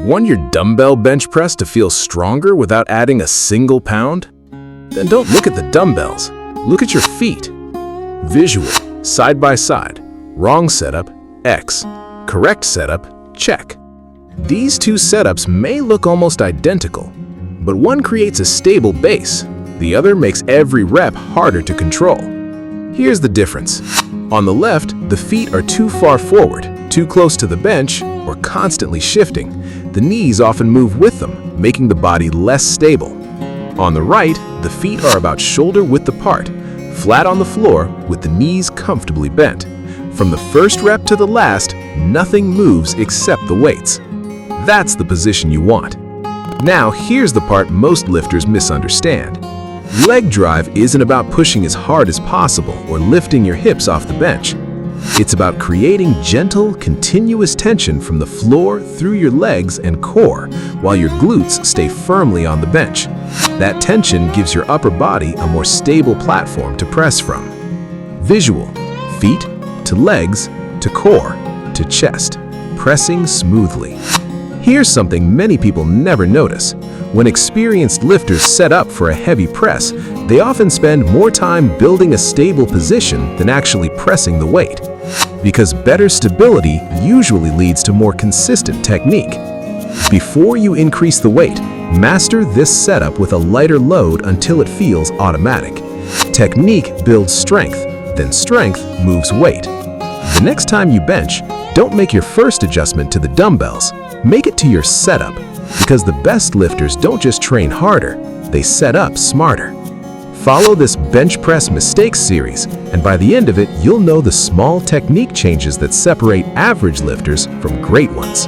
Want your dumbbell bench press to feel stronger without adding a single pound? Then don't look at the dumbbells. Look at your feet. Visual, side by side. Wrong setup, X. Correct setup, check. These two setups may look almost identical, but one creates a stable base. The other makes every rep harder to control. Here's the difference. On the left, the feet are too far forward, too close to the bench, or constantly shifting. The knees often move with them, making the body less stable. On the right, the feet are about shoulder width apart, flat on the floor with the knees comfortably bent. From the first rep to the last, nothing moves except the weights. That's the position you want. Now, here's the part most lifters misunderstand. Leg drive isn't about pushing as hard as possible or lifting your hips off the bench. It's about creating gentle, continuous tension from the floor through your legs and core while your glutes stay firmly on the bench. That tension gives your upper body a more stable platform to press from. Visual, feet to legs to core to chest, pressing smoothly. Here's something many people never notice. When experienced lifters set up for a heavy press, they often spend more time building a stable position than actually pressing the weight. Because better stability usually leads to more consistent technique. Before you increase the weight, master this setup with a lighter load until it feels automatic. Technique builds strength, then strength moves weight. The next time you bench, don't make your first adjustment to the dumbbells. Make it to your setup, because the best lifters don't just train harder, they set up smarter. Follow this bench press mistakes series, and by the end of it, you'll know the small technique changes that separate average lifters from great ones.